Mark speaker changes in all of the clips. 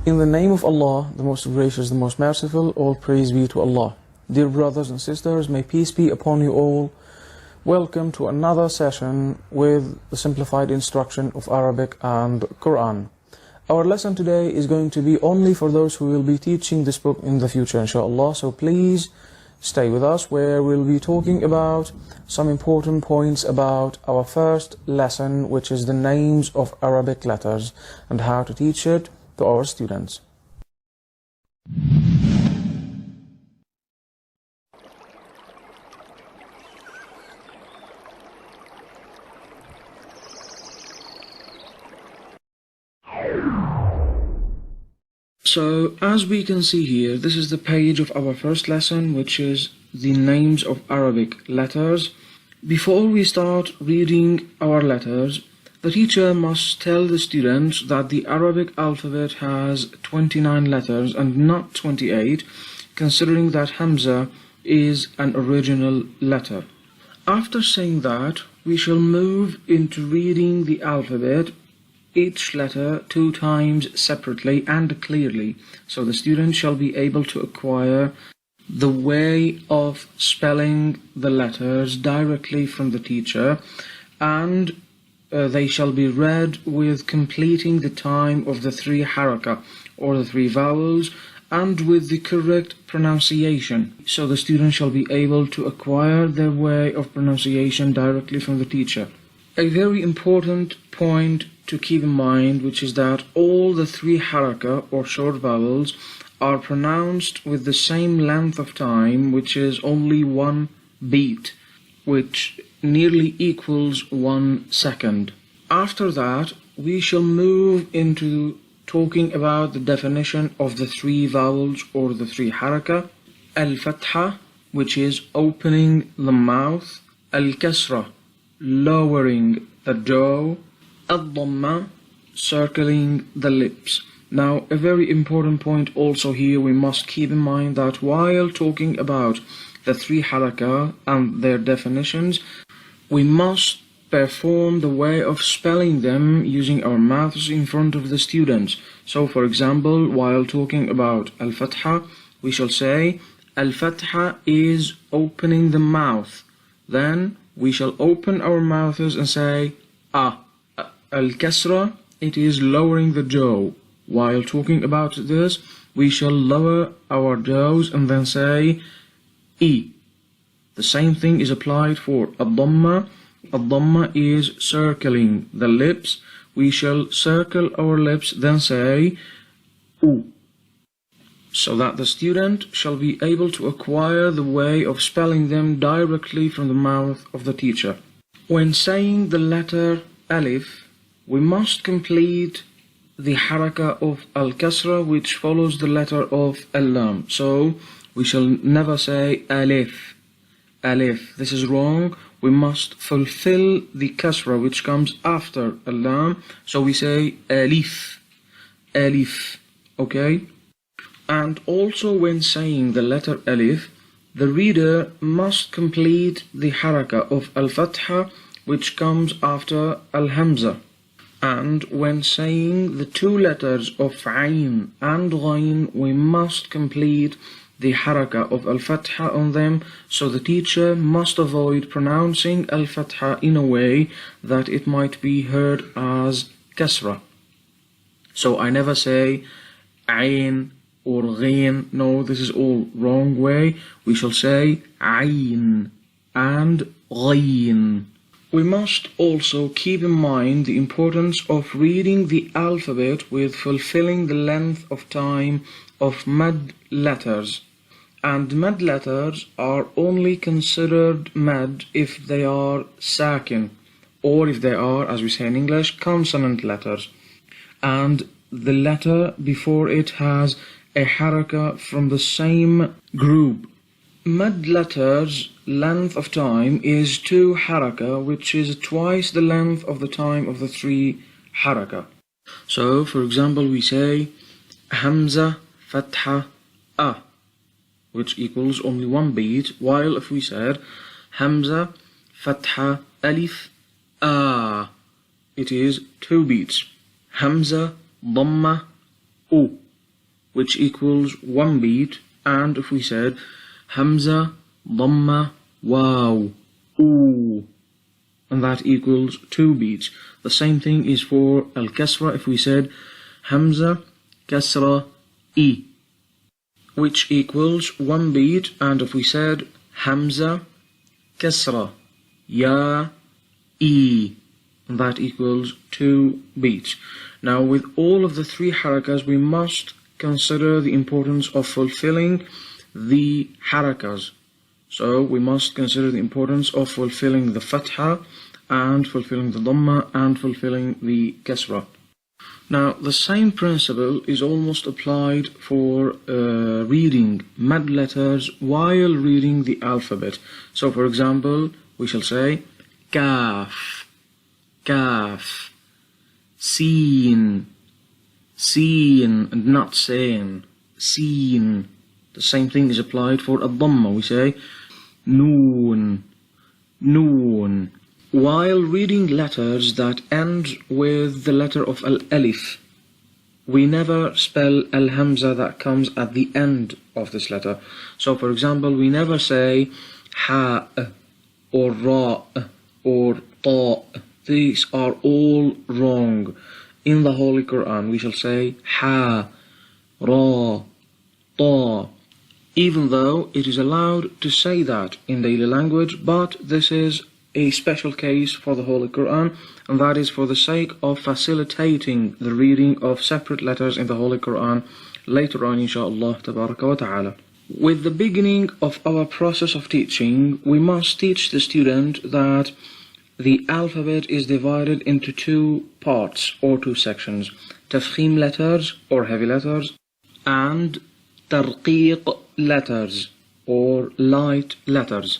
Speaker 1: In the name of Allah, the most gracious, the most merciful, all praise be to Allah. Dear brothers and sisters, may peace be upon you all. Welcome to another session with the simplified instruction of Arabic and Quran. Our lesson today is going to be only for those who will be teaching this book in the future, inshallah. So please stay with us, where we'll be talking about some important points about our first lesson, which is the names of Arabic letters and how to teach it to our students. So, as we can see here, this is the page of our first lesson, which is the names of Arabic letters. Before we start reading our letters, the teacher must tell the students that the Arabic alphabet has 29 letters and not 28, considering that Hamzah is an original letter. After saying that, we shall move into reading the alphabet, each letter 2 times separately and clearly, so the student shall be able to acquire the way of spelling the letters directly from the teacher, and they shall be read with completing the time of the 3 harakah, or the 3 vowels, and with the correct pronunciation, so the student shall be able to acquire their way of pronunciation directly from the teacher. A very important point to keep in mind, which is that all the 3 harakah or short vowels are pronounced with the same length of time, which is only 1 beat, which nearly equals 1 second. After that, we shall move into talking about the definition of the 3 vowels or the 3 harakah. Al-Fathah, which is opening the mouth. Al-Kasrah, lowering the jaw. Al-Dhamma, circling the lips. Now, a very important point also here, we must keep in mind that while talking about the 3 harakah and their definitions, we must perform the way of spelling them using our mouths in front of the students. So, for example, while talking about Al-Fathah, we shall say, Al-Fathah is opening the mouth. Then, we shall open our mouths and say, Ah. Al-Kasrah, it is lowering the jaw. While talking about this, we shall lower our jaws and then say E. The same thing is applied for Al-Dhamma. Al-Dhamma is circling the lips. We shall circle our lips, then say U. So that the student shall be able to acquire the way of spelling them directly from the mouth of the teacher. When saying the letter Alif, we must complete the harakah of Al-Kasrah, which follows the letter of Al-Laam. So, we shall never say Alif. Alif. This is wrong. We must fulfill the Kasrah, which comes after Al-Laam. So, we say Alif. Alif. Okay? And also when saying the letter Alif, the reader must complete the harakah of Al-Fathah, which comes after Al-Hamzah. And when saying the 2 letters of Ayn and Ghayn, we must complete the harakah of Al-Fathah on them, so the teacher must avoid pronouncing Al-Fathah in a way that it might be heard as Kasrah. So I never say Ayn or Ghayn. No, this is all wrong way. We shall say Ayn and Ghayn. We must also keep in mind the importance of reading the alphabet with fulfilling the length of time of mad letters. And mad letters are only considered mad if they are Sakin, or if they are, as we say in English, consonant letters. And the letter before it has a harakah from the same group. Mad letters length of time is 2 harakah, which is twice the length of the time of the 3 harakah. So, for example, we say Hamzah, Fathah, A, which equals only 1 beat, while if we said Hamzah, Fathah, Alif, A, it is 2 beats. Hamzah, Dhamma, U. which equals 1 beat, and if we said Hamza, Dhamma, Waw, Ooh, and that equals 2 beats. The same thing is for Al-Kasrah if we said Hamza, Kasrah, E, which equals 1 beat, and if we said Hamza, Kasrah, Ya, E, and that equals 2 beats. Now with all of the 3 harakas, we must consider the importance of fulfilling the harakas. So we must consider the importance of fulfilling the Fathah and fulfilling the Dhamma and fulfilling the Kasrah. Now the same principle is almost applied for reading mad letters while reading the alphabet. So for example, we shall say Kaf, Kaf, Seen, Seen, and not Sain, Seen. The same thing is applied for a Dhamma. We say Noon, Noon. While reading letters that end with the letter of Al-Alif, we never spell Al-Hamzah that comes at the end of this letter. So for example, we never say Ha or Ra or Ta. These are all wrong. In the Holy Quran, we shall say Ha, Ra, Ta, even though it is allowed to say that in daily language, but this is a special case for the Holy Quran, and that is for the sake of facilitating the reading of separate letters in the Holy Quran later on, inshaAllah tabaraka wa ta'ala. With the beginning of our process of teaching, we must teach the student that the alphabet is divided into 2 parts or 2 sections: tafkhim letters or heavy letters and tarqiq letters or light letters.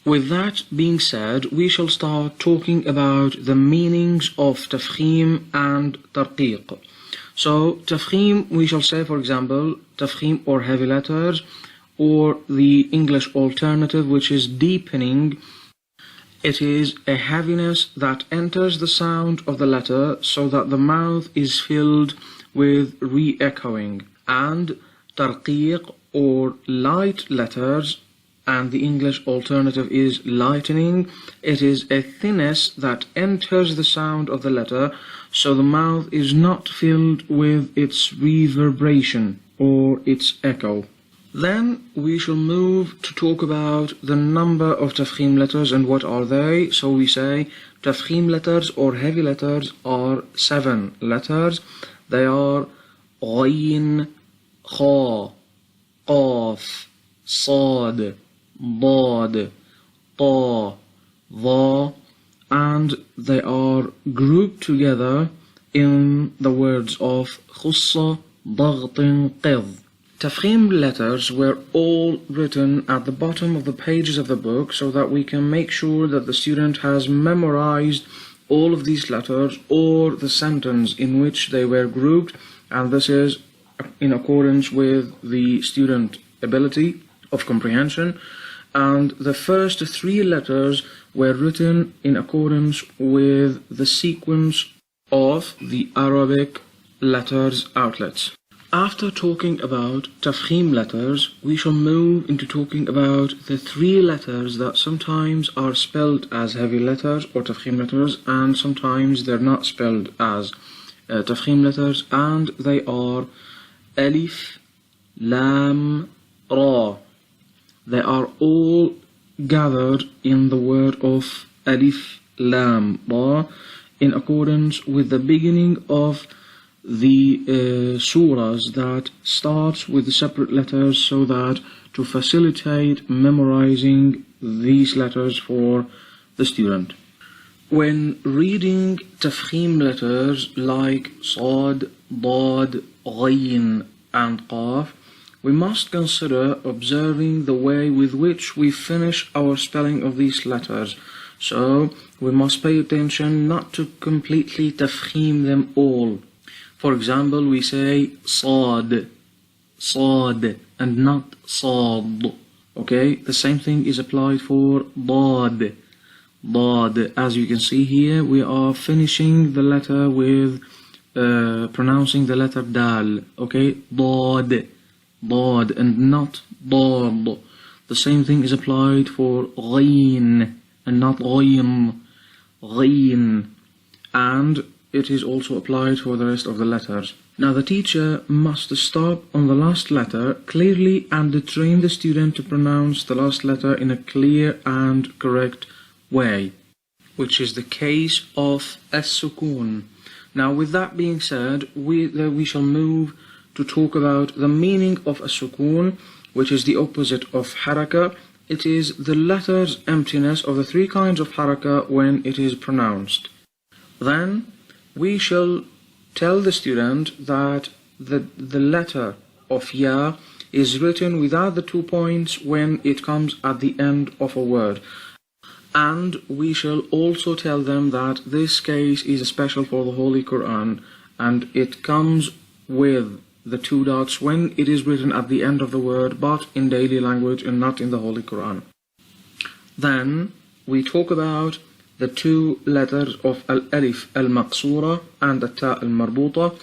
Speaker 1: With that being said, we shall start talking about the meanings of tafkhim and tarqiq. So tafkhim, we shall say, for example, tafkhim or heavy letters, or the English alternative, which is deepening. It is a heaviness that enters the sound of the letter so that the mouth is filled with re-echoing. And tarqiq or light letters, and the English alternative is lightening. It is a thinness that enters the sound of the letter so the mouth is not filled with its reverberation or its echo. Then we shall move to talk about the number of tafkhim letters and what are they. So we say tafkhim letters or heavy letters are 7 letters. They are Ghayn, Kha, Qaf, Sad, Dad, Ta, Dha, and they are grouped together in the words of Khussa, Daghtin, Qidh. Tafkhim letters were all written at the bottom of the pages of the book so that we can make sure that the student has memorized all of these letters or the sentence in which they were grouped, and this is in accordance with the student ability of comprehension. And the first 3 letters were written in accordance with the sequence of the Arabic letters outlets. After talking about tafkhim letters, we shall move into talking about the 3 letters that sometimes are spelled as heavy letters or tafkhim letters, and sometimes they're not spelled as tafkhim letters, and they are Alif, Laam, Ra. They are all gathered in the word of Alif, Lam, Ra, in accordance with the beginning of the surahs that starts with the separate letters, so that to facilitate memorizing these letters for the student. When reading tafkhim letters like Sad, Dad, Ghayn, and Qaf, we must consider observing the way with which we finish our spelling of these letters. So we must pay attention not to completely tafkhim them all. For example, we say Sad, Sad, and not Sad. Okay, the same thing is applied for Dad, Dad. As you can see here, we are finishing the letter with pronouncing the letter dal, okay? Dad, dad, and not dad. The same thing is applied for ghain and not ghayn, ghayn. And it is also applied for the rest of the letters. Now the teacher must stop on the last letter clearly and train the student to pronounce the last letter in a clear and correct way, which is the case of as-sukun. Now with that being said, we shall move to talk about the meaning of as-sukun, which is the opposite of harakah. It is the letter's emptiness of the three kinds of harakah when it is pronounced. Then we shall tell the student that the letter of ya is written without the 2 points when it comes at the end of a word. And we shall also tell them that this case is special for the Holy Quran, and it comes with the 2 dots when it is written at the end of the word, but in daily language and not in the Holy Quran. Then we talk about the 2 letters of Al-Alif Al-Maqsura and the Ta Al-Marbuta,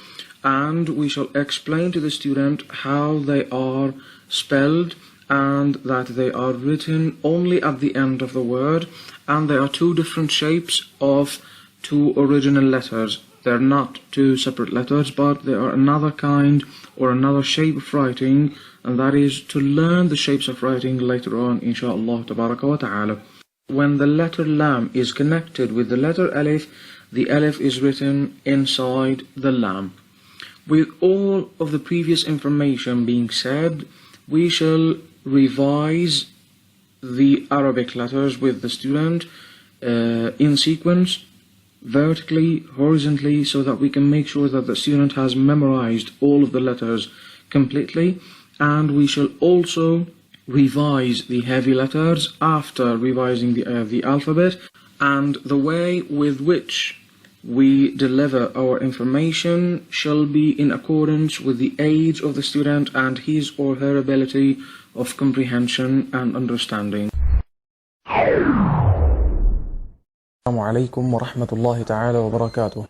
Speaker 1: and we shall explain to the student how they are spelled and that they are written only at the end of the word, and they are 2 different shapes of 2 original letters. They're not 2 separate letters, but they are another kind or another shape of writing, and that is to learn the shapes of writing later on, inshaAllah tabaraka wa ta'ala. When the letter Laam is connected with the letter Alif, the Alif is written inside the Laam. With all of the previous information being said, we shall revise the Arabic letters with the student in sequence, vertically, horizontally, so that we can make sure that the student has memorized all of the letters completely. And we shall also revise the heavy letters after revising the alphabet, and the way with which we deliver our information shall be in accordance with the age of the student and his or her ability of comprehension and understanding.
Speaker 2: Assalamu alaikum wa rahmatullahi ta'ala wa barakatuh.